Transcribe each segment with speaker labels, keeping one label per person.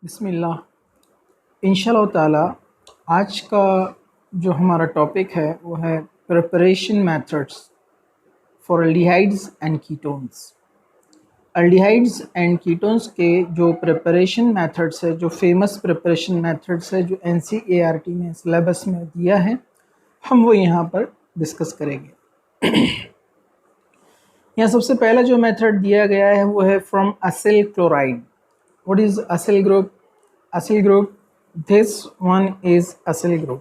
Speaker 1: बिस्मिल्लाह। इंशाल्लाह ताला आज का जो हमारा टॉपिक है वो है preparation methods for aldehydes and ketones. Aldehydes and ketones के जो प्रिपरेशन मेथड्स है, जो फेमस प्रिपरेशन मेथड्स है, जो एनसीईआरटी में सिलेबस में दिया है, हम वो यहाँ पर डिस्कस करेंगे। यहाँ सबसे पहला जो मेथड दिया गया है वो है from Aseel chloride. What is Aseel group? Acyl group, this one is acyl group.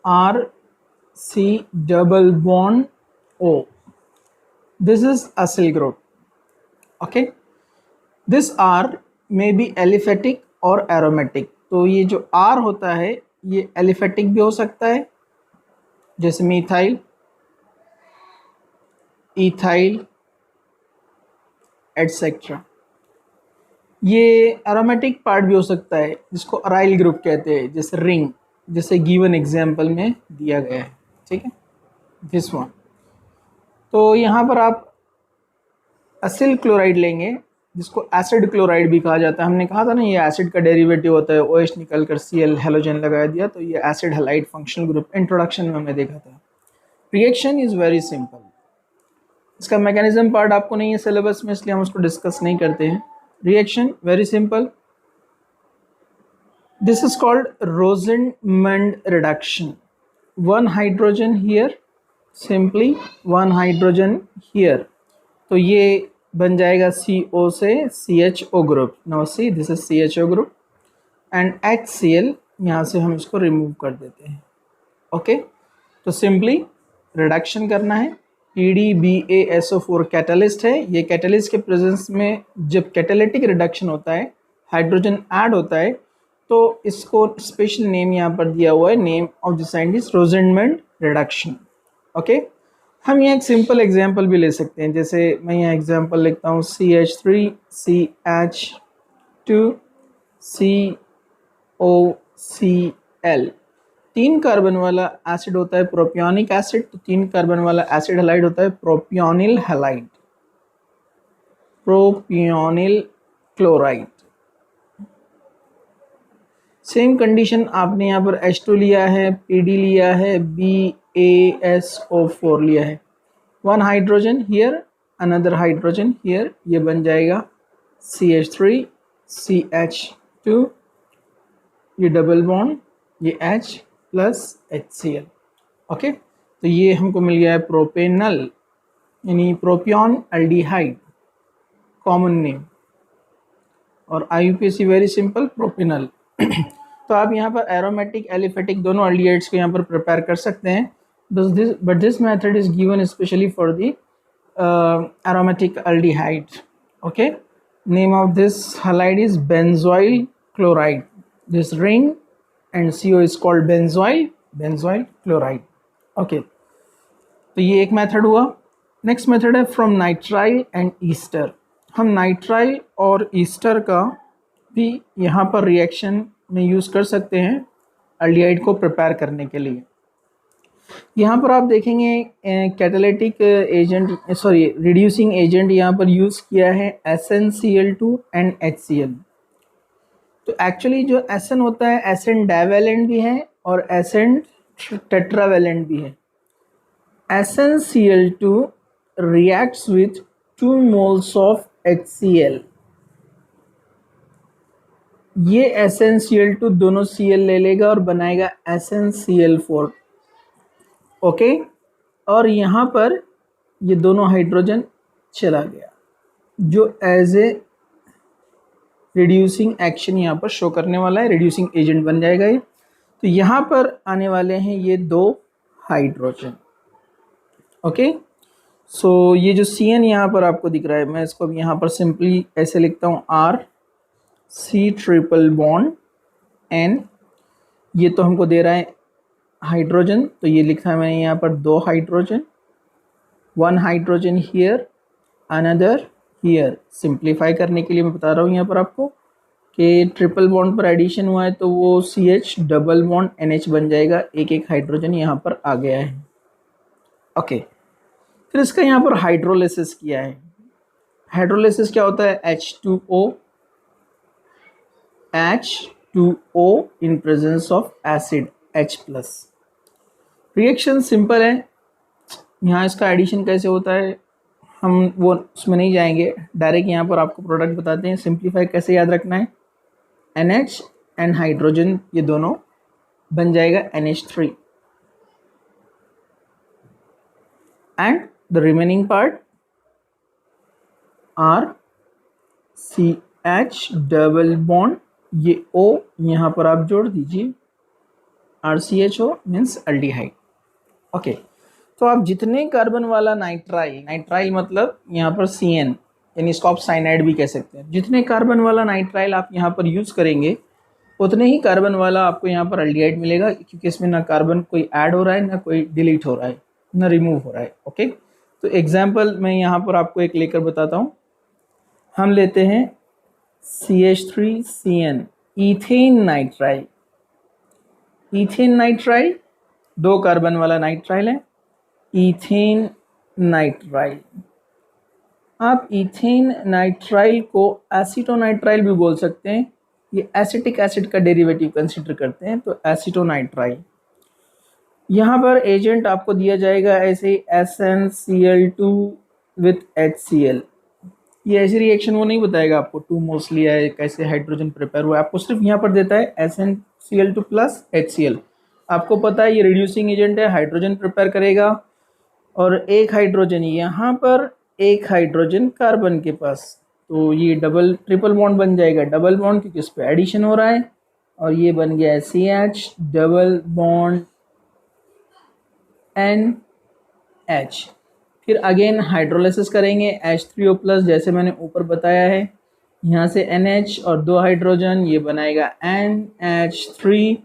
Speaker 1: R C double bond O. This is acyl group. Okay. This R may be aliphatic or aromatic. तो ये जो R होता है ये एलिफेटिक भी हो सकता है, जैसे मिथाइल, इथाइल एटसेट्रा। ये एरोमेटिक पार्ट भी हो सकता है जिसको अराइल ग्रुप कहते हैं, जैसे रिंग, जैसे गिवन एग्जाम्पल में दिया गया है। ठीक है, दिस वन। तो यहाँ पर आप असिल क्लोराइड लेंगे जिसको एसिड क्लोराइड भी कहा जाता है। हमने कहा था ना ये एसिड का डेरिवेटिव होता है, OH निकल कर Cl हेलोजन लगा दिया तो ये acid halide functional group. Introduction में हमने देखा था। Reaction is very simple. इसका मैकेनिज्म पार्ट आपको नहीं है सिलेबस में, इसलिए हम उसको डिस्कस नहीं करते हैं। Reaction very simple. This is called Rosenmund reduction. One hydrogen here, simply one hydrogen here. तो ये बन जाएगा CO से CHO group. Now see, this is CHO group and HCl, यहाँ से हम इसको रिमूव कर देते हैं। ओके, तो सिंपली रिडक्शन करना है। PDBaSO4 कैटलिस्ट है। ये कैटलिस्ट के प्रेजेंस में जब कैटालिटिक रिडक्शन होता है, हाइड्रोजन ऐड होता है, तो इसको स्पेशल नेम यहाँ पर दिया हुआ है। Name of the scientist Rosenmund reduction. Okay, हम यहाँ एक सिंपल एग्जांपल भी ले सकते हैं। जैसे मैं यहाँ एग्जांपल लिखता हूँ CH3CH2COCl। 3 कार्बन वाला एसिड होता है प्रोपियोनिक एसिड, तो 3 कार्बन वाला एसिड हैलाइड होता है प्रोपियोनिल हैलाइड, प्रोपियोनिल क्लोराइड। सेम कंडीशन आपने यहाँ पर H2 लिया है, PD लिया है, BaSO4 लिया है। 1 hydrogen here, another hydrogen here, ये बन जाएगा CH3CH2, ये डबल बॉन्ड, ये H प्लस HCl। ओके, तो ये हमको मिल गया है प्रोपेनल, यानी प्रोपियन एल्डिहाइड, कॉमन नेम। और IUPAC वेरी सिंपल, प्रोपेनल। तो आप यहाँ पर एरोमेटिक एलिफेटिक दोनों एल्डिहाइड्स को यहाँ पर प्रिपेयर कर सकते हैं। But this method is given specially for the aromatic aldehyde. Okay, name of this halide is benzoyl chloride. This ring and CO is called benzoyl chloride. Okay, तो ये एक मेथड हुआ। नेक्स्ट मेथड है from nitrile and Easter. हम nitrile और Easter का भी यहाँ पर रिएक्शन में यूज़ कर सकते हैं एल्डिहाइड को प्रिपेयर करने के लिए। यहाँ पर आप देखेंगे catalytic agent, sorry reducing agent यहाँ पर यूज़ किया है SnCl2 एंड HCl। तो एक्चुअली जो एसएन होता है, एसएन डाइवेलेंट भी है और एसएन टेट्रावेलेंट भी है। SnCl2 reacts with 2 moles of HCl। ये SnCl2 दोनों Cl ले लेगा और बनाएगा SnCl4। ओके, और यहाँ पर ये दोनों हाइड्रोजन चला गया, जो एज ए रिड्यूसिंग एक्शन यहाँ पर शो करने वाला है, रिड्यूसिंग एजेंट बन जाएगा ये। तो यहाँ पर आने वाले हैं ये 2 हाइड्रोजन। ओके, सो ये जो CN यहाँ पर आपको दिख रहा है, मैं इसको यहाँ पर सिंपली ऐसे लिखता हूँ RC ट्रिपल बॉन्ड N। ये तो हमको दे रहा है हाइड्रोजन, तो ये लिखा है मैंने यहाँ पर 2 hydrogen, 1 hydrogen here, another here. Simplify करने के लिए मैं बता रहा हूँ यहाँ पर आपको कि ट्रिपल बॉन्ड पर एडिशन हुआ है तो वो CH डबल बॉन्ड NH बन जाएगा। एक हाइड्रोजन यहाँ पर आ गया है। ओके, फिर इसका यहाँ पर हाइड्रोलिसिस किया है। हाइड्रोलिसिस क्या होता है? H2O H2O in presence of acid H plus. Reaction simple है, यहाँ इसका एडिशन कैसे होता है हम वो उसमें नहीं जाएंगे, डायरेक्ट यहाँ पर आपको प्रोडक्ट बताते हैं। सिंप्लीफाई कैसे याद रखना है, NH एंड हाइड्रोजन ये दोनों बन जाएगा NH3 and the remaining part R CH double bond, ये O यहाँ पर आप जोड़ दीजिए, RCHO मीन्स एल्डिहाइड। ओके, तो आप जितने कार्बन वाला नाइट्राइल, नाइट्राइल मतलब यहाँ पर CN यानी इसको आप साइनाइड भी कह सकते हैं, जितने कार्बन वाला नाइट्राइल आप यहाँ पर यूज़ करेंगे उतने ही कार्बन वाला आपको यहाँ पर एल्डिहाइड मिलेगा, क्योंकि इसमें ना कार्बन कोई ऐड हो रहा है ना कोई डिलीट हो रहा है ना रिमूव हो रहा है। ओके, तो एग्जाम्पल मैं यहाँ पर आपको एक लेकर बताता हूँ। हम लेते हैं CH3CN ethane nitrile. Ethane nitrile 2 carbon वाला नाइट्राइल है, इथेन नाइट्राइल। आप इथेन नाइट्राइल को एसीटोनाइट्राइल भी बोल सकते हैं, ये एसिटिक एसिड का डेरिवेटिव कंसिडर करते हैं, तो एसीटोनाइट्राइल। यहाँ पर एजेंट आपको दिया जाएगा ऐसे SnCl2 विथ HCl। ये ऐसी रिएक्शन वो नहीं बताएगा आपको 2 मोल्स लिया है कैसे हाइड्रोजन प्रिपेयर हुआ है, आपको सिर्फ यहाँ पर देता है SnCl2 प्लस HCl। आपको पता है ये रिड्यूसिंग एजेंट है, हाइड्रोजन प्रिपेयर करेगा, और एक हाइड्रोजन यहाँ पर, एक हाइड्रोजन कार्बन के पास, तो ये डबल ट्रिपल बॉन्ड बन जाएगा, डबल बॉन्ड क्योंकि इस पर एडिशन हो रहा है, और ये बन गया है CH डबल बॉन्ड NH। फिर अगेन हाइड्रोलाइसिस करेंगे H3O प्लस, जैसे मैंने ऊपर बताया है, यहाँ से NH और 2 हाइड्रोजन, ये बनाएगा NH3,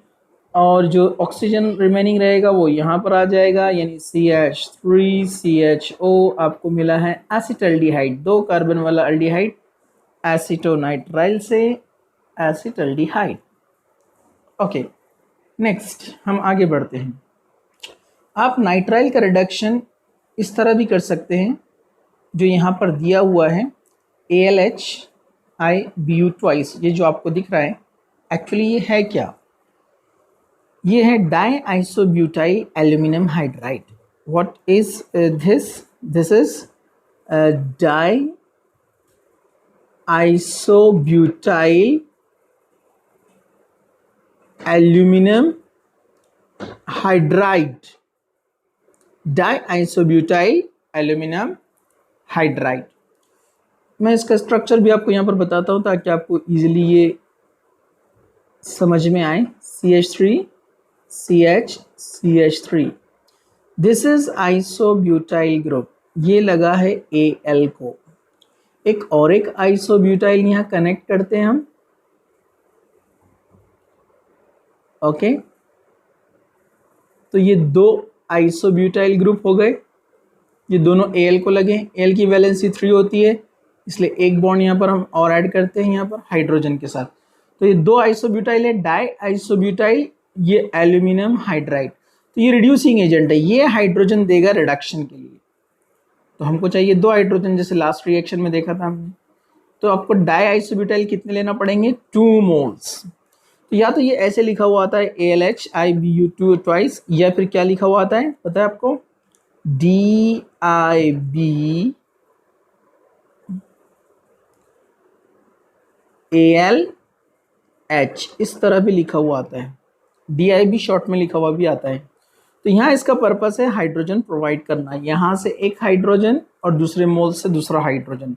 Speaker 1: और जो ऑक्सीजन रिमेनिंग रहेगा वो यहाँ पर आ जाएगा, यानी CH3CHO आपको मिला है एसिटल्डिहाइड, 2 कार्बन वाला अल्डिहाइड एसीटोनाइट्राइल से एसिटल्डिहाइड। ओके, नेक्स्ट हम आगे बढ़ते हैं। आप नाइट्राइल का रिडक्शन इस तरह भी कर सकते हैं, जो यहाँ पर दिया हुआ है AlHIBu ट्वाइस, ये जो आपको दिख रहा है एक्चुअली ये है क्या, ये है die isobutyl aluminium hydride. What is this? This is die isobutyl aluminium hydride, die isobutyl aluminium hydride. मैं इसका स्ट्रक्चर भी आपको यहाँ पर बताता हूँ ताकि आपको इजीली ये समझ में आए। CH3 CH CH3, this is isobutyl group, ये लगा है Al को, एक और एक आइसोब्यूटाइल यहाँ कनेक्ट करते हैं हम। ओके, तो ये 2 आइसोब्यूटाइल ग्रुप हो गए, ये दोनों Al को लगे, Al की वैलेंसी 3 होती है, इसलिए एक बॉन्ड यहाँ पर हम और ऐड करते हैं यहाँ पर हाइड्रोजन के साथ, तो ये 2 आइसोब्यूटाइल है, डाई आइसोब्यूटाइल, ये एल्यूमिनियम हाइड्राइड। तो ये रिड्यूसिंग एजेंट है, ये हाइड्रोजन देगा रिडक्शन के लिए, तो हमको चाहिए 2 हाइड्रोजन, जैसे लास्ट रिएक्शन में देखा था हमने। तो आपको डाई आइसोब्यूटाइल कितने लेना पड़ेंगे? 2 मोल्स। तो या तो ये ऐसे लिखा हुआ आता है AlHIBu2 ट्वाइस, या फिर क्या लिखा हुआ आता है पता है आपको? DIBALH, इस तरह भी लिखा हुआ आता है, DIB शॉर्ट में लिखा हुआ भी आता है। तो यहाँ इसका पर्पस है हाइड्रोजन प्रोवाइड करना, यहाँ से एक हाइड्रोजन और दूसरे मोल से दूसरा हाइड्रोजन।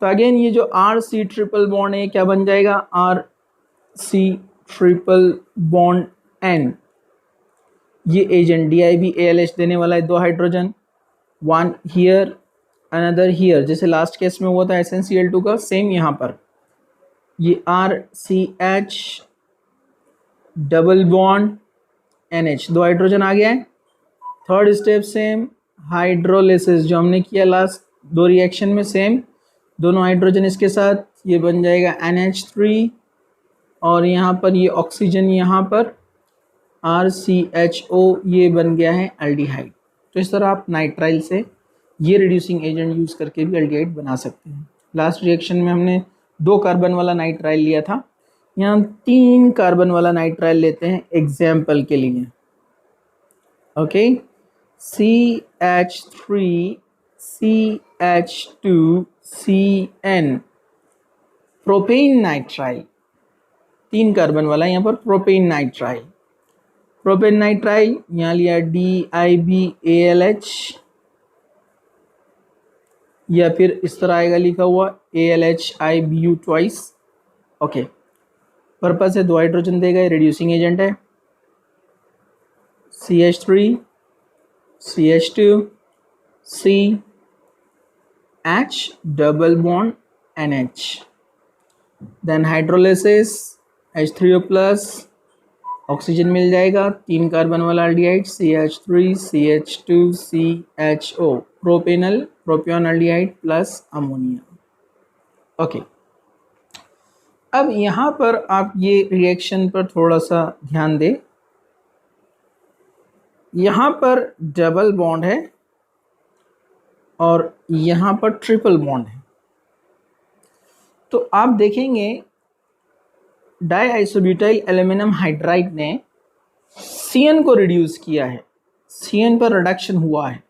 Speaker 1: तो अगेन ये जो RC ट्रिपल बॉन्ड है क्या बन जाएगा? RC ट्रिपल बॉन्ड N, ये एजेंट DIBALH देने वाला है 2 हाइड्रोजन, 1 हियर अनदर हियर, जैसे लास्ट केस में हुआ था SnCl2 का, सेम यहाँ पर ये RCH double bond NH, 2 hydrogen आ गया है। थर्ड स्टेप सेम हाइड्रोलिसिस जो हमने किया लास्ट 2 रिएक्शन में, सेम दोनों हाइड्रोजन इसके साथ, ये बन जाएगा NH3, और यहाँ पर ये ऑक्सीजन यहाँ पर RCHO, ये बन गया है एल्डिहाइड। तो इस तरह आप नाइट्राइल से ये रिड्यूसिंग एजेंट यूज़ करके भी एल्डिहाइड बना सकते हैं। लास्ट रिएक्शन में हमने 2 कार्बन वाला नाइट्राइल लिया था, यहाँ 3 कार्बन वाला नाइट्राइल लेते हैं एग्जाम्पल के लिए। Okay, CH3 CH2 CN, propane nitrile, 3 carbon वाला यहाँ पर प्रोपेन नाइट्राइल। प्रोपेन नाइट्राइल यहाँ लिया DIBALH, या फिर इस तरह आएगा लिखा हुआ ALHIBU ट्वाइस। ओके, पर्पस है 2 हाइड्रोजन देगा, रिड्यूसिंग एजेंट है। CH3 CH2 C H double bond NH, then hydrolysis H3O plus, oxygen मिल जाएगा, 3 कार्बन वाला aldehyde CH3 CH2 CHO, propanal propionaldehyde plus ammonia. Okay, अब यहाँ पर आप ये रिएक्शन पर थोड़ा सा ध्यान दें। यहाँ पर डबल बॉन्ड है और यहाँ पर ट्रिपल बॉन्ड है। तो आप देखेंगे डाइआइसोब्यूटाइल एल्युमिनियम हाइड्राइड ने CN को रिड्यूस किया है, CN पर रिडक्शन हुआ है,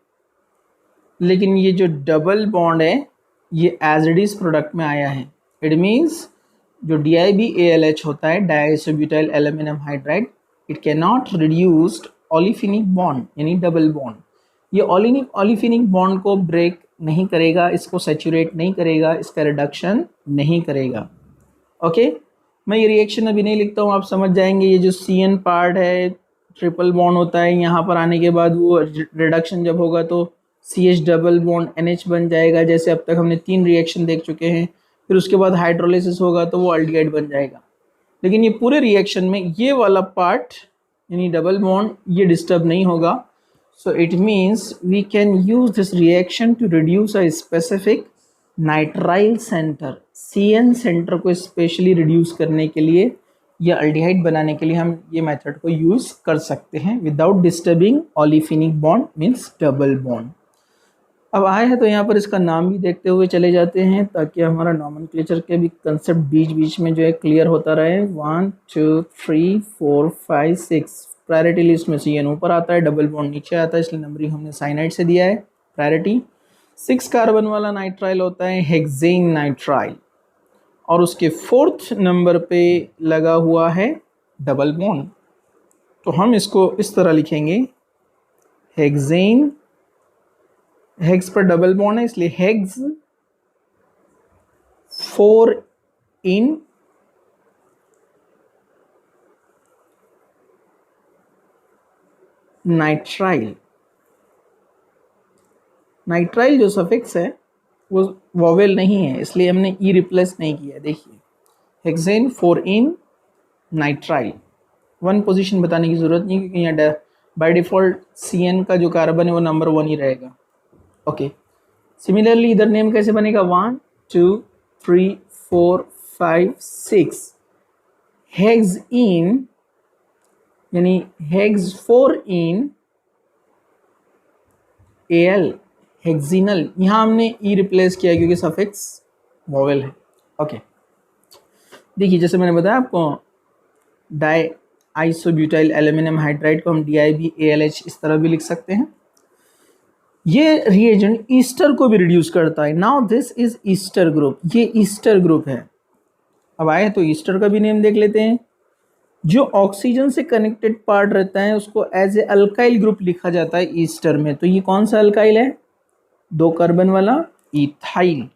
Speaker 1: लेकिन ये जो डबल बॉन्ड है ये एज इट इज प्रोडक्ट में आया है। इट मीन्स जो DIBALH होता है, diisobutyl aluminium hydride, it can not reduced olefinic bond यानी डबल बॉन्ड। ये ओलिफिनिक बॉन्ड को ब्रेक नहीं करेगा, इसको सैचुरेट नहीं करेगा, इसका रिडक्शन नहीं करेगा। ओके, मैं ये रिएक्शन अभी नहीं लिखता हूँ, आप समझ जाएंगे। ये जो CN पार्ट है ट्रिपल बॉन्ड होता है, यहाँ पर आने के बाद वो रिडक्शन जब होगा तो CH डबल बॉन्ड NH बन जाएगा। जैसे अब तक हमने 3 रिएक्शन देख चुके हैं, फिर उसके बाद हाइड्रोलिसिस होगा तो वो एल्डिहाइड बन जाएगा। लेकिन ये पूरे रिएक्शन में ये वाला पार्ट यानी डबल बॉन्ड ये डिस्टर्ब नहीं होगा। So it means we can use this reaction to reduce a specific nitrile centre. CN centre को स्पेशली रिड्यूस करने के लिए या एल्डिहाइड बनाने के लिए हम ये मेथड को यूज कर सकते हैं without disturbing olefinic bond means double bond. अब आए हैं तो यहाँ पर इसका नाम भी देखते हुए चले जाते हैं ताकि हमारा नॉमेनक्लेचर के भी कंसेप्ट बीच बीच में जो है क्लियर होता रहे। 1 2 3 4 5 6 प्रायोरिटी लिस्ट में CN ऊपर आता है, डबल बॉन्ड नीचे आता है, इसलिए नंबरिंग हमने साइनाइड से दिया है प्रायोरिटी। 6 कार्बन वाला नाइट्राइल होता है हेक्सेन नाइट्राइल और उसके 4th नंबर पे लगा हुआ है डबल बॉन्ड। तो हम इसको इस तरह लिखेंगे, हेक्सेन, हेक्स पर डबल बॉन्ड है इसलिए हेक्स 4 इन नाइट्राइल। नाइट्राइल जो सफिक्स है वो वोवेल नहीं है, इसलिए हमने ई रिप्लेस नहीं किया। देखिए हेक्सेन 4 इन नाइट्राइल, 1 पोजीशन बताने की ज़रूरत नहीं क्योंकि यहाँ बाय डिफ़ॉल्ट CN का जो कार्बन है वो नंबर 1 ही रहेगा। ओके, सिमिलरली इधर नेम कैसे बनेगा, 1 2 3 4 5 6 हेक्स इन यानी हेक्स 4 इन AL हेक्सिनल। यहाँ हमने ई रिप्लेस किया क्योंकि सफिक्स वोवेल है। ओके, देखिए जैसे मैंने बताया आपको डाई आइसोब्यूटाइल एल्युमिनियम हाइड्राइड को हम DIBALH इस तरह भी लिख सकते हैं। ये रिएजेंट ईस्टर को भी रिड्यूस करता है। Now this is Easter group, ये ईस्टर ग्रुप है। अब आए तो ईस्टर का भी नेम देख लेते हैं। जो ऑक्सीजन से कनेक्टेड पार्ट रहता है उसको एज ए अल्काइल ग्रुप लिखा जाता है ईस्टर में। तो ये कौन सा अल्काइल है, 2 कार्बन वाला ethyl,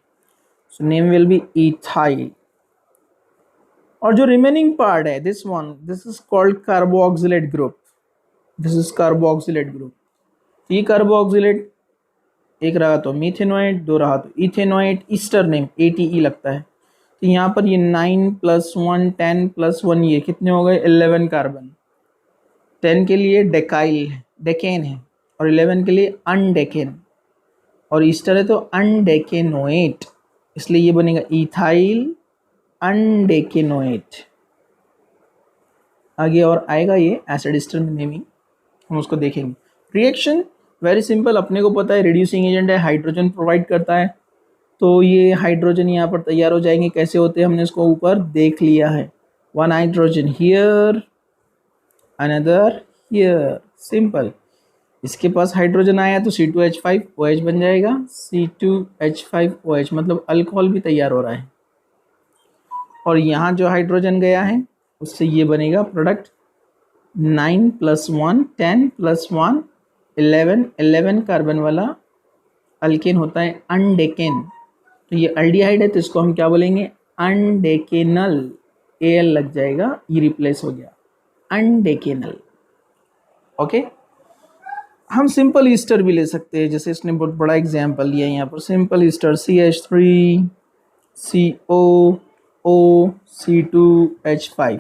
Speaker 1: so name will be ethyl. और जो रिमेनिंग पार्ट है this is called carboxylate group, this is carboxylate group. ये कार्बोक्सिलेट एक रहा तो मीथेनोएट, 2 रहा तो इथेनोएट, ईस्टर नेम ATE लगता है। तो यहाँ पर ये 9 + 1 10 + 1 ये कितने हो गए, 11 कार्बन। 10 के लिए डेकाइल डेकेन है और 11 के लिए अनडेकेन, और ईस्टर है तो अनडेकेनोएट, इसलिए ये बनेगा इथाइल अनडेकेनोएट। आगे और आएगा ये एसिड ईस्टर में नेमिंग, हम उसको देखेंगे। रिएक्शन वेरी सिंपल, अपने को पता है रिड्यूसिंग एजेंट है, हाइड्रोजन प्रोवाइड करता है, तो ये हाइड्रोजन यहाँ पर तैयार हो जाएंगे। कैसे होते हैं हमने इसको ऊपर देख लिया है। One hydrogen here, another here, simple. इसके पास हाइड्रोजन आया तो C2H5OH बन जाएगा, C2H5OH, मतलब अल्कोहल भी तैयार हो रहा है। और यहाँ जो हाइड्रोजन गया है उससे ये बनेगा प्रोडक्ट 9 + 1 10 + 1 11, 11 कार्बन वाला अल्केन होता है अनडेकेन। तो ये अल्डिहाइड है तो इसको हम क्या बोलेंगे, अनडेकेनल, Al लग जाएगा, ये रिप्लेस हो गया अनडेकेनल। ओके, हम सिंपल ईस्टर भी ले सकते हैं, जैसे इसने बहुत बड़ा एग्जाम्पल लिया है यहाँ पर। Simple Easter CH3 COO C2H5,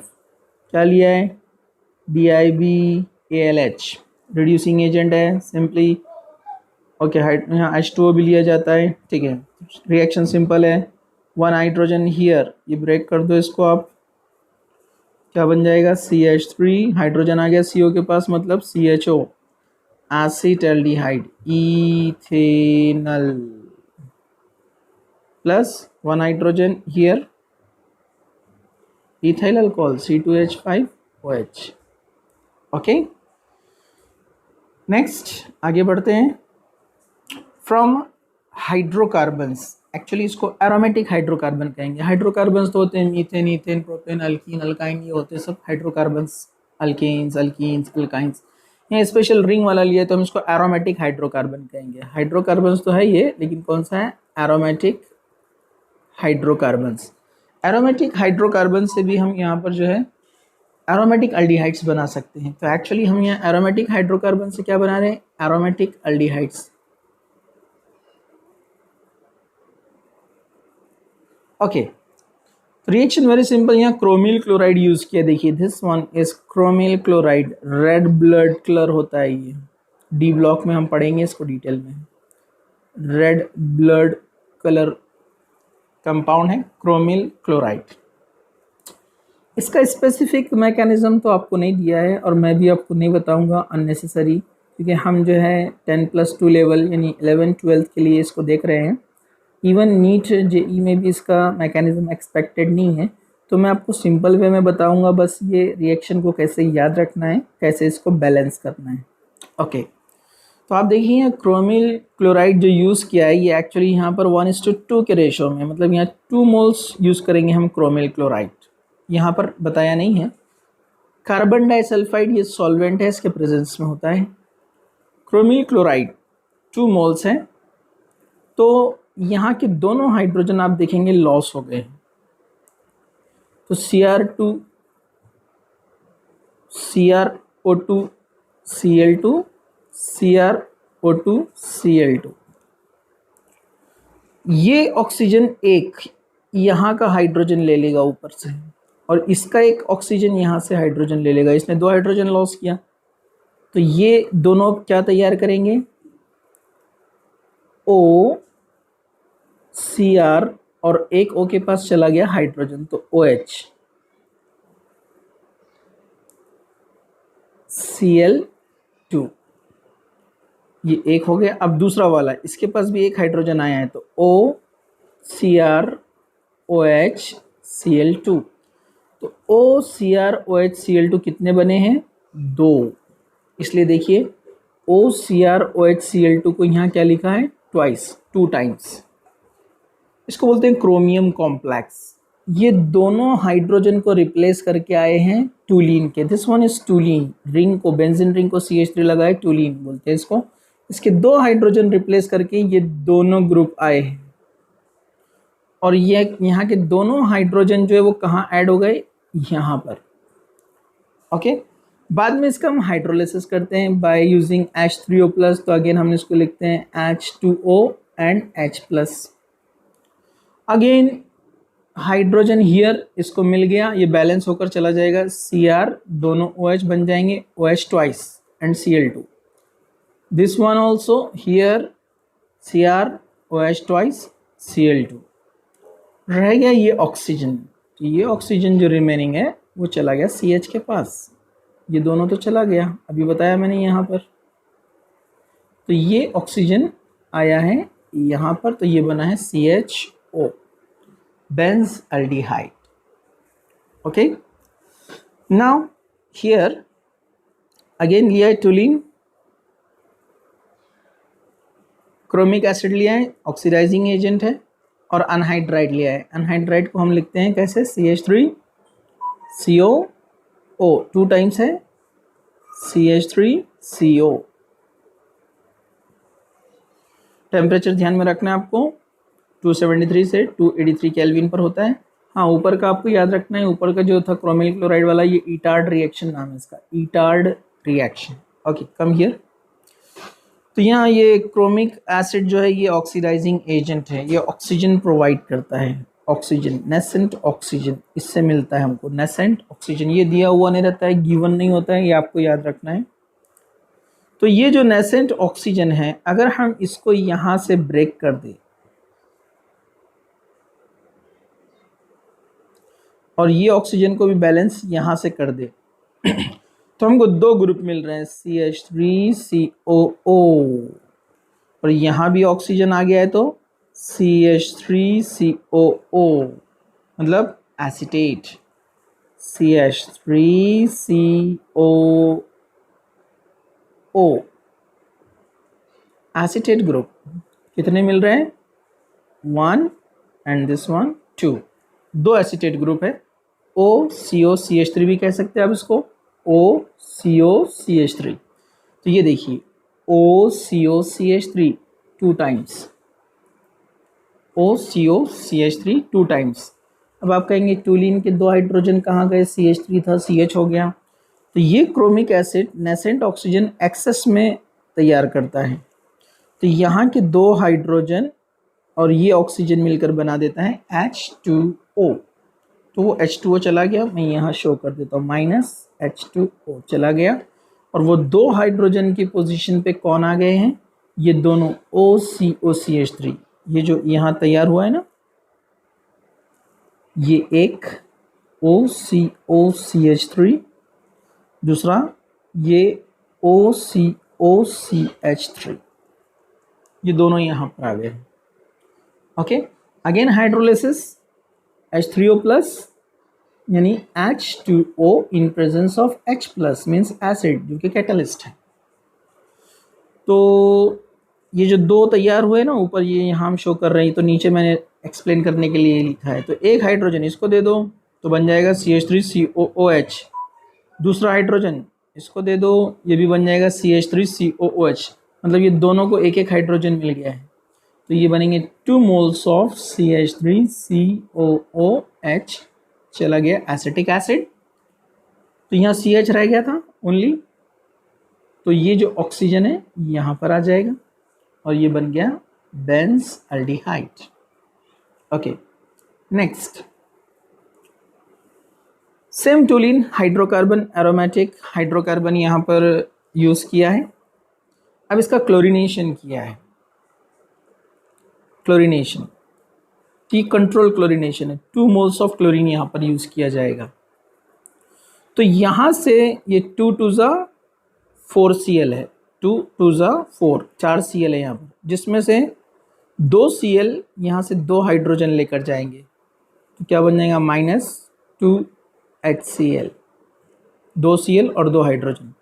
Speaker 1: क्या लिया है, DIBALH, रिड्यूसिंग एजेंट है सिंपली। ओके, यहाँ H2O भी लिया जाता है, ठीक है। रिएक्शन सिंपल है, वन हाइड्रोजन हियर, ये ब्रेक कर दो इसको आप, क्या बन जाएगा, CH3, हाइड्रोजन आ गया CO के पास, मतलब CHO, acetaldehyde, ethanal, plus one hydrogen here, ethyl alcohol C2H5OH। Okay, next आगे बढ़ते हैं। फ्रॉम हाइड्रोकार्बन्स, एक्चुअली इसको एरोमेटिक हाइड्रोकार्बन कहेंगे। हाइड्रोकार्बन्स तो होते हैं methane, ethane, propane, alkyne, alkyne, ये होते हैं सब हाइड्रोकार्बन्स, अल्केन्स, अल्कीन्स, अल्काइंस। यहाँ स्पेशल रिंग वाला लिया तो हम इसको एरोमेटिक हाइड्रोकार्बन कहेंगे। हाइड्रोकार्बन्स तो है ये, लेकिन कौन सा है, एरोमेटिक हाइड्रोकार्बन्स। एरोमेटिक हाइड्रोकार्बन से भी हम यहाँ पर जो है एरोमेटिक अल्डिहाइड्स बना सकते हैं। तो एक्चुअली हम यहाँ एरोमेटिक हाइड्रोकार्बन से क्या बना रहे हैं, aromatic aldehydes. Okay, reaction very simple, यहाँ क्रोमिल क्लोराइड यूज किया, देखिए this one is chromyl chloride, red blood colour होता है ये, डी ब्लॉक में हम पढ़ेंगे इसको डिटेल में। रेड ब्लड कलर कंपाउंड है क्रोमिल क्लोराइड। इसका स्पेसिफिक मैकेनिज्म तो आपको नहीं दिया है और मैं भी आपको नहीं बताऊंगा, अननेसेसरी, क्योंकि हम जो है 10+2 लेवल यानी 11-12 के लिए इसको देख रहे हैं। इवन नीट JEE में भी इसका मैकेनिज्म एक्सपेक्टेड नहीं है, तो मैं आपको सिंपल वे में बताऊंगा बस ये रिएक्शन को कैसे याद रखना है, कैसे इसको बैलेंस करना है। ओके, तो आप देखिए क्रोमिल क्लोराइड जो यूज़ किया है ये एक्चुअली यहाँ पर 1:2 के रेशो में, मतलब यहाँ 2 मोल्स यूज़ करेंगे हम क्रोमिल क्लोराइड, यहाँ पर बताया नहीं है। कार्बन डाइसल्फाइड ये सॉल्वेंट है, इसके प्रेजेंस में होता है। क्रोमिल क्लोराइड 2 मोल्स हैं, तो यहाँ के दोनों हाइड्रोजन आप देखेंगे लॉस हो गए, तो Cr2 CrO2 Cl2 CrO2 Cl2, ये ऑक्सीजन एक यहाँ का हाइड्रोजन ले लेगा ऊपर से, और इसका एक ऑक्सीजन यहाँ से हाइड्रोजन ले लेगा, इसने 2 हाइड्रोजन लॉस किया, तो ये दोनों क्या तैयार करेंगे, O Cr, और एक O के पास चला गया हाइड्रोजन तो OH, Cl2, ये एक हो गया। अब दूसरा वाला, इसके पास भी एक हाइड्रोजन आया है तो O Cr OH Cl2, तो O Cr OH Cl2 कितने बने हैं, 2, इसलिए देखिए O Cr OH Cl2 को यहाँ क्या लिखा है, ट्वाइस, 2 टाइम्स। इसको बोलते हैं क्रोमियम कॉम्प्लेक्स। ये दोनों हाइड्रोजन को रिप्लेस करके आए हैं टूलीन के, दिस वन इज टूलीन, रिंग को, बेंजीन रिंग को CH3 लगाए, टूलीन बोलते हैं इसको। इसके 2 हाइड्रोजन रिप्लेस करके ये दोनों ग्रुप आए हैं, और ये यहाँ के दोनों हाइड्रोजन जो है वो कहाँ ऐड हो गए, यहाँ पर। ओके, बाद में इसका हम हाइड्रोलिसिस करते हैं बाय यूजिंग H3O+, तो अगेन हम इसको लिखते हैं H2O and H+। Again hydrogen here, इसको मिल गया, ये बैलेंस होकर चला जाएगा, Cr, दोनों OH बन जाएंगे, OH twice and Cl2, this one also here Cr OH twice Cl2, रह गया ये ऑक्सीजन। तो ये ऑक्सीजन जो रिमेनिंग है वो चला गया CH के पास, ये दोनों तो चला गया, अभी बताया मैंने यहाँ पर। तो ये ऑक्सीजन आया है यहाँ पर, तो ये बना है CHO, Benz aldehyde. Okay, now here again लिया है टोलिन, क्रोमिक एसिड लिया है, ऑक्सीडाइजिंग एजेंट है, और अनहाइड्राइड लिया है। अनहाइड्राइड को हम लिखते हैं कैसे, CH3CO, 2 टाइम्स है CH3CO। टेम्परेचर ध्यान में रखना है आपको, 273 से 283 केल्विन पर होता है। हाँ, ऊपर का आपको याद रखना है, ऊपर का जो था क्रोमिल क्लोराइड वाला, ये ईटार्ड रिएक्शन नाम है इसका, ईटार्ड रिएक्शन। Okay, come here. तो यहाँ ये क्रोमिक एसिड जो है ये ऑक्सीडाइजिंग एजेंट है, ये ऑक्सीजन प्रोवाइड करता है, ऑक्सीजन, नेसेंट ऑक्सीजन इससे मिलता है हमको, नेसेंट ऑक्सीजन। ये दिया हुआ नहीं रहता है, गिवन नहीं होता है, ये आपको याद रखना है। तो ये जो नेसेंट ऑक्सीजन है, अगर हम इसको यहाँ से ब्रेक कर दें और ये ऑक्सीजन को भी बैलेंस यहाँ से कर दे तो हमको 2 ग्रुप मिल रहे हैं, CH3COO, और यहाँ भी ऑक्सीजन आ गया है तो CH3COO, मतलब एसीटेट, CH3COO एसीटेट ग्रुप। कितने मिल रहे हैं, 1 and this one 2, 2 acetate group है। OCOCH3 भी कह सकते हैं आप इसको, OCOCH3। तो ये देखिए OCOCH3 2 टाइम्स, OCOCH3 2 टाइम्स। अब आप कहेंगे टोलिन के 2 हाइड्रोजन कहाँ गए, CH3 था, CH हो गया। तो ये chromic acid nascent oxygen excess में तैयार करता है। तो यहाँ के 2 हाइड्रोजन और ये ऑक्सीजन मिलकर बना देता है H2O। तो वो H2O चला गया, मैं यहाँ शो कर देता हूँ, -H2O चला गया, और वो 2 हाइड्रोजन की पोजीशन पे कौन आ गए हैं, ये दोनों OCOCH3, ये जो यहाँ तैयार हुआ है ना, ये एक OCOCH3, दूसरा ये OCOCH3, ये दोनों यहाँ पर आ गए हैं। Okay, again hydrolysis, H3O plus यानी H2O in presence of H plus means acid, जो कि कैटलिस्ट है। तो ये जो 2 तैयार हुए ना, ऊपर ये यहाँ हम शो कर रहे हैं, तो नीचे मैंने एक्सप्लेन करने के लिए लिखा है। तो एक हाइड्रोजन इसको दे दो तो बन जाएगा CH3COOH, दूसरा हाइड्रोजन इसको दे दो, ये भी बन जाएगा CH3COOH, मतलब ये दोनों को एक एक हाइड्रोजन मिल गया है। तो ये बनेंगे 2 मोल्स ऑफ CH3COOH, चला गया एसिटिक एसिड। तो यहाँ CH रह गया था ओनली, तो ये जो ऑक्सीजन है यहाँ पर आ जाएगा और ये बन गया benzaldehyde. Okay, next same toluene hydrocarbon, aromatic hydrocarbon यहाँ पर यूज़ किया है। अब इसका क्लोरीनेशन किया है, क्लोरीनेशन टी कंट्रोल क्लोरीनेशन है, 2 मोल्स ऑफ क्लोरीन यहाँ पर यूज़ किया जाएगा। तो यहाँ से ये 2 2 4 Cl है, 2 2 4, 4 Cl है यहाँ पर, जिसमें से 2 Cl यहाँ से 2 हाइड्रोजन लेकर जाएंगे, तो क्या बन जाएगा -2HCl, 2 Cl और 2 हाइड्रोजन।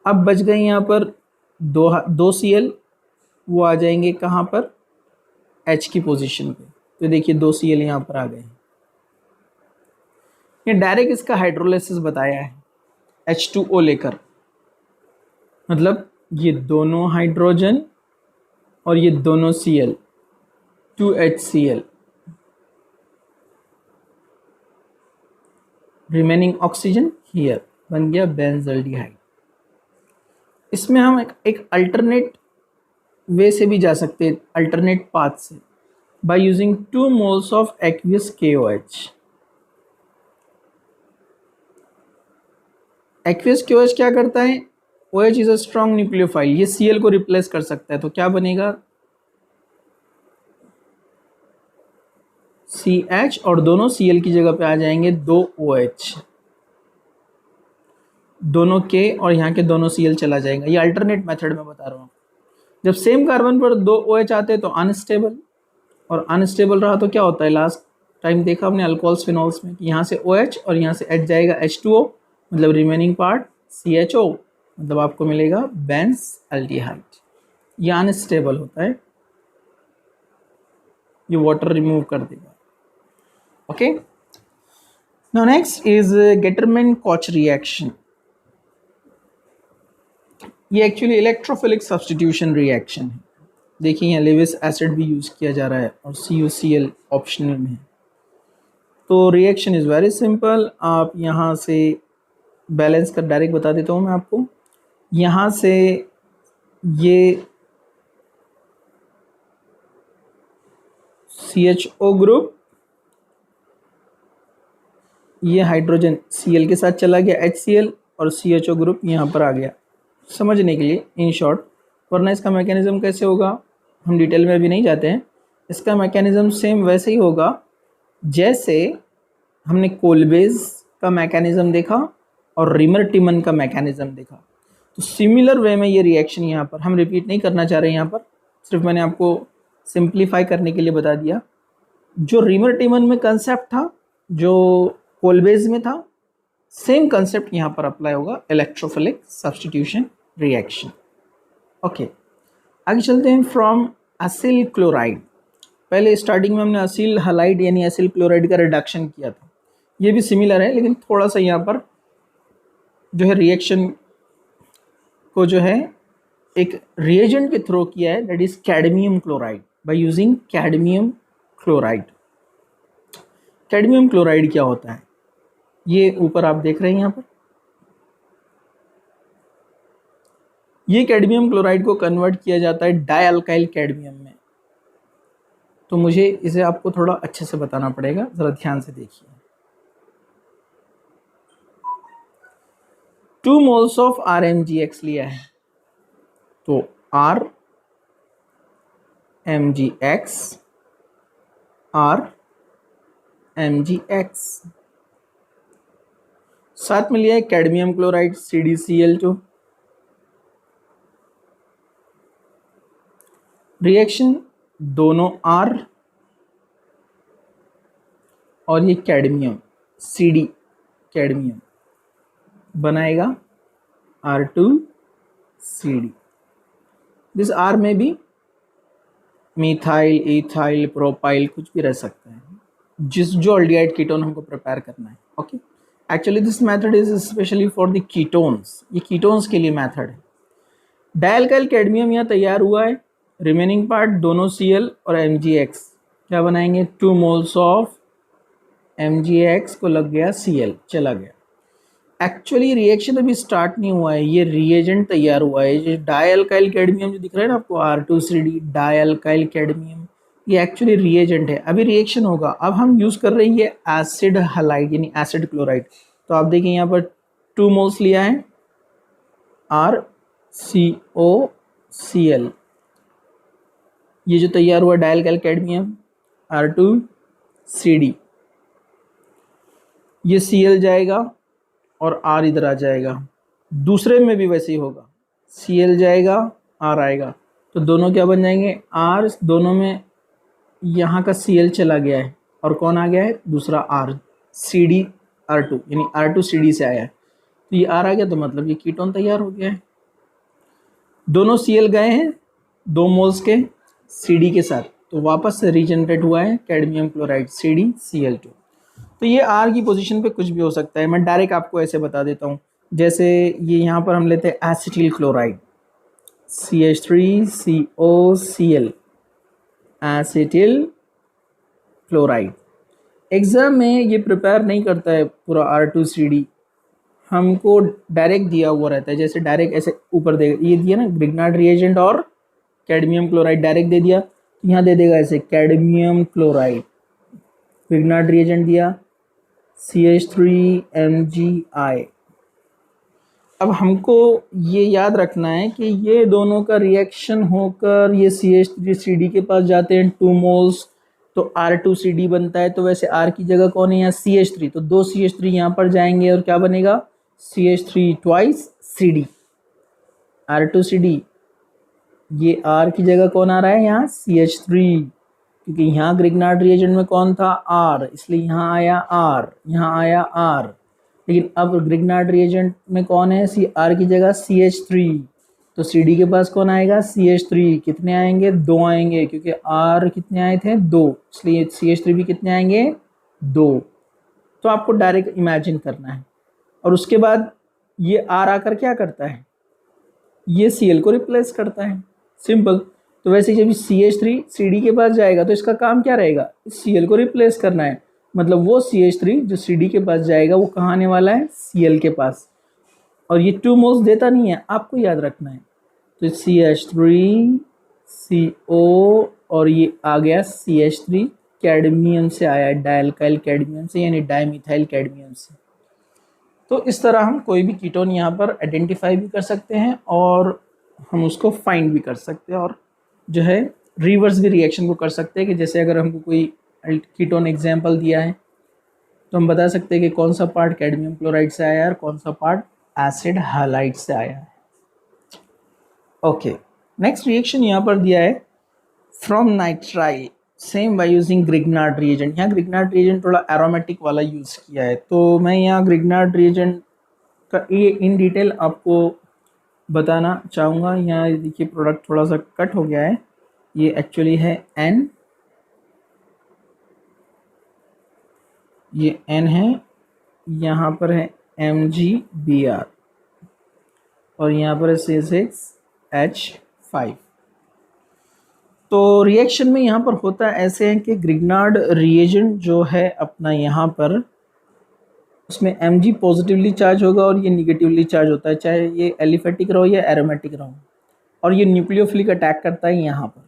Speaker 1: अब बच गए यहाँ पर 2 Cl, वो आ जाएंगे कहाँ पर, H की पोजीशन पे। तो देखिए 2 Cl यहाँ पर आ गए हैं। ये डायरेक्ट इसका हाइड्रोलिसिस बताया है H2O लेकर, मतलब ये दोनों हाइड्रोजन और ये दोनों Cl, 2HCl, remaining oxygen here, बन गया बेंजल्डिहाइड। इसमें हम एक अल्टरनेट वे से भी जा सकते हैं, अल्टरनेट पाथ से, by using 2 moles of aqueous KOH। Aqueous KOH क्या करता है, OH is a strong nucleophile, ये Cl को रिप्लेस कर सकता है, तो क्या बनेगा CH, और दोनों Cl की जगह पे आ जाएंगे 2 OH, दोनों K और यहाँ के दोनों Cl चला जाएगा। ये अल्टरनेट मेथड में बता रहा हूँ। जब सेम कार्बन पर 2 OH आते हैं तो अनस्टेबल, और अनस्टेबल रहा तो क्या होता है, लास्ट टाइम देखा हमने अल्कोहल्स फिनॉल्स में कि यहाँ से OH और यहाँ से H जाएगा H2O, मतलब रिमेनिंग पार्ट CHO, मतलब आपको मिलेगा बेंस एल्डिहाइड। ये अनस्टेबल होता है, ये वाटर रिमूव कर देगा। Okay, now next is Gattermann Koch reaction. ये एक्चुअली इलेक्ट्रोफिलिक सब्स्टिट्यूशन रिएक्शन है। देखिए यहाँ लेविस एसिड भी यूज किया जा रहा है और CuCl ऑप्शनल में है। तो रिएक्शन इज वेरी सिंपल। आप यहाँ से बैलेंस कर डायरेक्ट बता देता हूँ मैं आपको। यहाँ से ये CHO ग्रुप, ये हाइड्रोजन Cl के साथ चला गया HCl, और CHO ग्रुप यहाँ पर आ गया। समझने के लिए इन शॉर्ट, वरना इसका मैकेनिज्म कैसे होगा हम डिटेल में अभी नहीं जाते हैं। इसका मैकेनिज्म सेम वैसे ही होगा जैसे हमने कोलबेज का मैकेनिज्म देखा और रिमर टिमन का मैकेनिज्म देखा। तो सिमिलर वे में ये रिएक्शन यहाँ पर हम रिपीट नहीं करना चाह रहे हैं, यहाँ पर सिर्फ मैंने आपको सिंप्लीफाई करने के लिए बता दिया। जो रिमर टिमन में कंसेप्ट था, जो कोलबेज में था, सेम कंसेप्ट यहाँ पर अप्लाई होगा, इलेक्ट्रोफिलिक सब्स्टिट्यूशन रिएक्शन। ओके, आगे चलते हैं। फ्रॉम असिल क्लोराइड, पहले स्टार्टिंग में हमने असिल हलाइड यानी असिल क्लोराइड का रिडक्शन किया था। ये भी सिमिलर है, लेकिन थोड़ा सा यहाँ पर जो है रिएक्शन को जो है एक रिएजेंट के थ्रू किया है, that is cadmium chloride, by using cadmium chloride. Cadmium chloride क्या होता है, ये ऊपर आप देख रहे हैं यहाँ पर। ये कैडमियम क्लोराइड को कन्वर्ट किया जाता है डाइअल्काइल कैडमियम में। तो मुझे इसे आपको थोड़ा अच्छे से बताना पड़ेगा, जरा ध्यान से देखिए। 2 मोल्स ऑफ RMgX लिया है, तो RMgX साथ में लिया है कैडमियम क्लोराइड CdCl2। रिएक्शन दोनों R और ये कैडमियम CD कैडमियम बनाएगा R2CD। दिस R में भी मिथाइल, इथाइल, प्रोपाइल कुछ भी रह सकता है, जो अल्डिहाइड कीटोन हमको प्रिपेयर करना है। Okay, actually this method is specially for the ketones, ये कीटोन्स के लिए मेथड है। डाइअल्काइल कैडमियम यहाँ तैयार हुआ है, रिमेनिंग पार्ट दोनों Cl और MgX क्या बनाएंगे, 2 मोल्स ऑफ MgX को लग गया Cl, चला गया। एक्चुअली रिएक्शन अभी स्टार्ट नहीं हुआ है, ये रिएजेंट तैयार हुआ है। ये डाइअल्काइल कैडमियम जो दिख रहा है ना आपको, R2CD डाइअल्काइल कैडमियम, ये एक्चुअली रिएजेंट है, अभी रिएक्शन होगा। अब हम यूज़ कर रहे हैं ये एसिड हलाइड यानी एसिड क्लोराइड। तो आप देखिए यहाँ पर 2 मोल्स लिया है RCOCl, ये जो तैयार हुआ डाइअल्काइल कैडमियम R2CD, ये Cl जाएगा और R इधर आ जाएगा। दूसरे में भी वैसे ही होगा, Cl जाएगा R आएगा, तो दोनों क्या बन जाएंगे R। दोनों में यहाँ का Cl चला गया है और कौन आ गया है, दूसरा R, CD R2 यानी R2CD से आया है, तो ये R आ गया, तो मतलब ये कीटोन तैयार हो गया है। दोनों Cl गए हैं 2 मोल्स के CD के साथ, तो वापस से रीजनरेट हुआ है कैडमियम क्लोराइड CdCl2। तो ये R की पोजीशन पे कुछ भी हो सकता है, मैं डायरेक्ट आपको ऐसे बता देता हूँ। जैसे ये यहाँ पर हम लेते हैं acetyl chloride CH3COCl, acetyl chloride. Exam में ये प्रिपेयर नहीं करता है पूरा R2CD, हमको डायरेक्ट दिया हुआ रहता है। जैसे डायरेक्ट ऐसे ऊपर दे ये दिया ना ग्रिग्नार्ड रिएजेंट और कैडमियम क्लोराइड डायरेक्ट दे दिया, तो यहाँ दे देगा ऐसे कैडमियम क्लोराइड, ग्रिग्नार्ड रिएजेंट दिया CH3MgI। अब हमको ये याद रखना है कि ये दोनों का रिएक्शन होकर ये CH3CD के पास जाते हैं 2 मोल्स, तो R2CD बनता है। तो वैसे R की जगह कौन है यहाँ, CH3, तो 2 CH3 यहाँ पर जाएंगे और क्या बनेगा CH3 ट्वाइस CD, R2CD। ये R की जगह कौन आ रहा है यहाँ CH3, क्योंकि यहाँ ग्रिग्नार्ड रिएजेंट में कौन था R, इसलिए यहाँ आया R, यहाँ आया R। लेकिन अब ग्रिग्नार्ड रिएजेंट में कौन है, Cr की जगह CH3, तो Cd के पास कौन आएगा, CH3। कितने आएंगे, 2 आएंगे, क्योंकि R कितने आए थे, 2, इसलिए CH3 भी कितने आएंगे, 2। तो आपको डायरेक्ट इमेजिन करना है। और उसके बाद ये R आकर क्या करता है, ये Cl को रिप्लेस करता है, सिंपल। तो वैसे जब CH3 Cd के पास जाएगा तो इसका काम क्या रहेगा, Cl को रिप्लेस करना है। मतलब वो CH3 जो Cd के पास जाएगा वो कहाँ आने वाला है, Cl के पास। और ये 2 मोल्स देता नहीं है, आपको याद रखना है। तो CH3 CO और ये आ गया CH3 कैडमियम से आया है, डायल्काइल कैडमियम से, यानी डायमिथाइल कैडमियम से। तो इस तरह हम कोई भी कीटोन यहाँ पर आइडेंटिफाई भी कर सकते हैं और हम उसको फाइंड भी कर सकते हैं, और जो है रिवर्स भी रिएक्शन को कर सकते हैं कि जैसे अगर हमको कोई कीटोन एग्जाम्पल दिया है तो हम बता सकते हैं कि कौन सा पार्ट कैडमियम क्लोराइड से आया है और कौन सा पार्ट एसिड हालाइड से आया है। ओके, नेक्स्ट रिएक्शन यहाँ पर दिया है from nitrile same by using Grignard reagent. यहाँ ग्रिग्नार्ड रिएजेंट थोड़ा एरोमेटिक वाला यूज़ किया है, तो मैं यहाँ ग्रिग्नार्ड रिएजेंट का ये इन डिटेल आपको बताना चाहूँगा। यहाँ देखिए प्रोडक्ट थोड़ा सा कट हो गया है, ये एक्चुअली है N, ये N है, यहाँ पर है MgBr और यहाँ पर है C6H5। तो रिएक्शन में यहाँ पर होता ऐसे है कि ग्रिग्नार्ड रिएजेंट जो है अपना यहाँ पर, उसमें Mg पॉजिटिवली चार्ज होगा और ये निगेटिवली चार्ज होता है, चाहे ये एलिफेटिक रहो या एरोमेटिक रहो, और ये न्यूक्लियोफिलिक अटैक करता है यहाँ पर,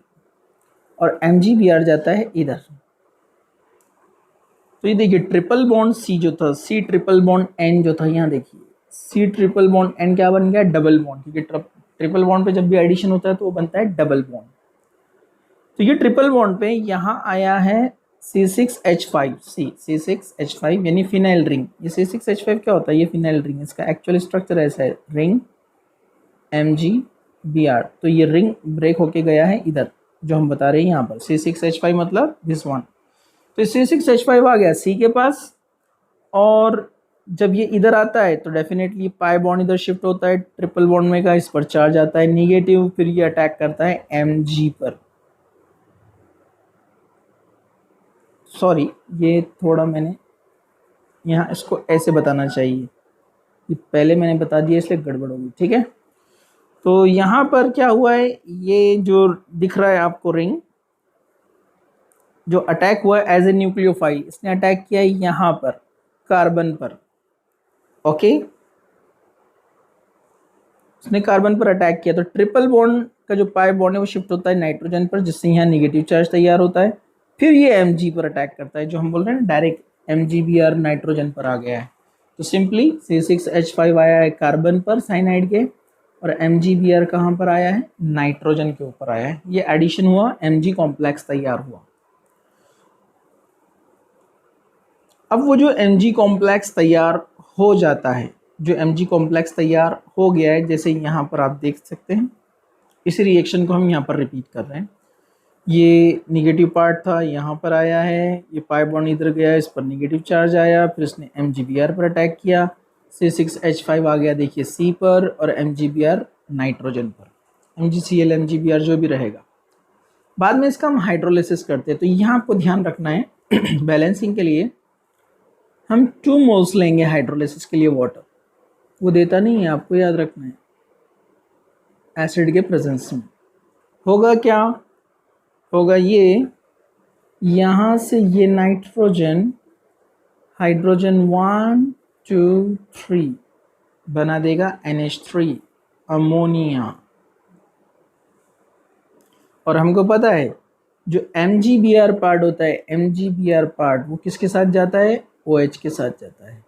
Speaker 1: और MgBr जाता है इधर। तो ये देखिए ट्रिपल बॉन्ड C जो था, C ट्रिपल बॉन्ड N जो था, यहाँ देखिए C ट्रिपल बॉन्ड N क्या बन गया, डबल बॉन्ड, क्योंकि ट्रिपल बॉन्ड पे जब भी एडिशन होता है तो वो बनता है डबल बॉन्ड। तो ये ट्रिपल बॉन्ड पे यहाँ आया है C6H5, C6H5 यानी फिनाइल रिंग। ये C6H5 क्या होता है, ये फिनाइल रिंग, इसका एक्चुअल स्ट्रक्चर ऐसा है, रिंग MgBr। तो ये रिंग ब्रेक होके गया है इधर, जो हम बता रहे हैं यहाँ पर C6H5 मतलब दिस वन। तो C6H5 आ गया C के पास, और जब ये इधर आता है तो डेफिनेटली पाई बॉन्ड इधर शिफ्ट होता है, ट्रिपल बॉन्ड में का इस पर चार्ज आता है निगेटिव, फिर ये अटैक करता है Mg पर। सॉरी, ये थोड़ा मैंने यहाँ इसको ऐसे बताना चाहिए, ये पहले मैंने बता दिया इसलिए गड़बड़ होगी, ठीक है। तो यहाँ पर क्या हुआ है, ये जो दिख रहा है आपको रिंग, जो अटैक हुआ एज ए न्यूक्लियोफाइल, इसने अटैक किया यहाँ पर कार्बन पर, ओके, इसने कार्बन पर अटैक किया। तो ट्रिपल बॉन्ड का जो पाई बॉन्ड है वो शिफ्ट होता है नाइट्रोजन पर, जिससे यहाँ नेगेटिव चार्ज तैयार होता है, फिर ये Mg पर अटैक करता है, जो हम बोल रहे हैं डायरेक्ट MgBr नाइट्रोजन पर आ गया है। तो सिंपली C6H5 आया है कार्बन पर साइनाइड के, और MgBr कहाँ पर आया है, नाइट्रोजन के ऊपर आया है। ये एडिशन हुआ, Mg कॉम्प्लेक्स तैयार हुआ। अब वो जो Mg कॉम्प्लेक्स तैयार हो जाता है, जो Mg कॉम्प्लेक्स तैयार हो गया है, जैसे यहाँ पर आप देख सकते हैं, इसी रिएक्शन को हम यहाँ पर रिपीट कर रहे हैं। ये निगेटिव पार्ट था, यहाँ पर आया है, ये पाई बॉन्ड इधर गया, इस पर निगेटिव चार्ज आया, फिर इसने MgBr पर अटैक किया, C6H5 आ गया देखिए C पर, और MgBr नाइट्रोजन पर, MgCl MgBr जो भी रहेगा। बाद में इसका हम हाइड्रोलिसिस करते हैं। तो यहाँ आपको ध्यान रखना है बैलेंसिंग के लिए हम 2 मोल्स लेंगे हाइड्रोलिसिस के लिए वाटर, वो देता नहीं है, आपको याद रखना है, एसिड के प्रेजेंस में। होगा क्या, होगा ये, यहाँ से ये नाइट्रोजन, हाइड्रोजन 1 2 3 बना देगा NH3 अमोनिया। और हमको पता है जो MgBr पार्ट होता है, MgBr पार्ट वो किसके साथ जाता है, OH के साथ जाता है।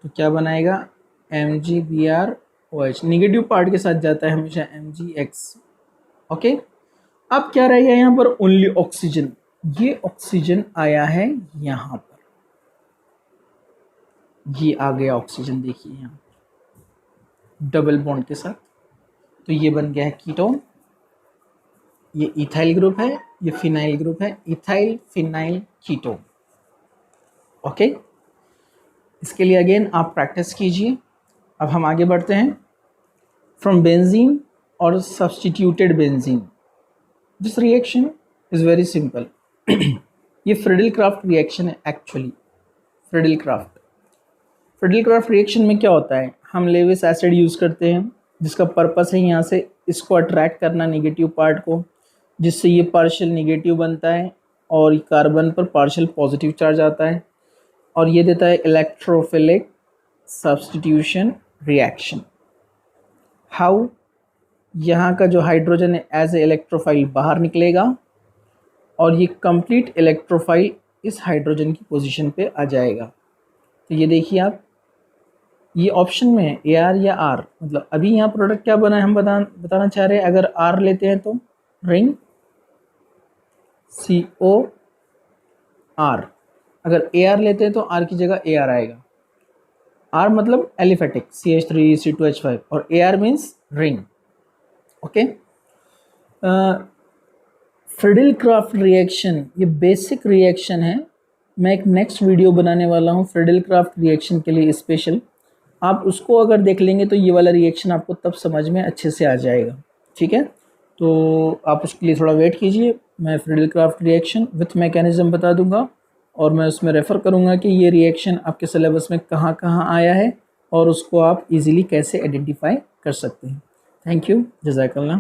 Speaker 1: तो क्या बनाएगा, MgBr OH, निगेटिव पार्ट के साथ जाता है हमेशा MgX, ओके। अब क्या रहेगा यहाँ पर, ओनली ऑक्सीजन। ये ऑक्सीजन आया है यहाँ पर, ये आ गया ऑक्सीजन, देखिए यहाँ डबल बॉन्ड के साथ। तो ये बन गया है कीटोन, ये इथाइल ग्रुप है, ये फिनाइल ग्रुप है, इथाइल फिनाइल कीटोन, ओके। इसके लिए अगेन आप प्रैक्टिस कीजिए। अब हम आगे बढ़ते हैं। फ्रॉम बेंजीन और substituted benzene, this reaction is very simple. ये फ्रिडल क्राफ्ट रिएक्शन है एक्चुअली। फ्रिडल क्राफ्ट रिएक्शन में क्या होता है, हम लेविस एसिड यूज़ करते हैं जिसका पर्पस है यहाँ से इसको अट्रैक्ट करना नेगेटिव पार्ट को, जिससे ये पार्शियल नेगेटिव बनता है और कार्बन पर पार्शियल पॉजिटिव चार्ज आता है और ये देता है इलेक्ट्रोफिलिक सब्स्टिट्यूशन रिएक्शन। हाउ, यहाँ का जो हाइड्रोजन है एज ए इलेक्ट्रोफाइल बाहर निकलेगा और ये कंप्लीट इलेक्ट्रोफाइल इस हाइड्रोजन की पोजीशन पे आ जाएगा। तो ये देखिए आप, ये ऑप्शन में है AR या R, मतलब अभी यहाँ प्रोडक्ट क्या बना है हम बताना चाह रहे हैं। अगर R लेते हैं तो रिंग COR, अगर AR लेते हैं तो R की जगह AR आएगा। R मतलब एलिफेटिक CH3C2H5 और AR means ring. Okay, Friedel Crafts reaction ये बेसिक रिएक्शन है। मैं एक नेक्स्ट वीडियो बनाने वाला हूँ फ्रिडल क्राफ्ट रिएक्शन के लिए स्पेशल। आप उसको अगर देख लेंगे तो ये वाला रिएक्शन आपको तब समझ में अच्छे से आ जाएगा। ठीक है, तो आप उसके लिए थोड़ा वेट कीजिए। मैं Friedel Crafts reaction with mechanism बता दूंगा और मैं उसमें रेफ़र करूंगा कि ये रिएक्शन आपके सिलेबस में कहाँ कहाँ आया है और उसको आप इजीली कैसे आइडेंटिफाई कर सकते हैं। थैंक यू, जज़ाकल्लाह।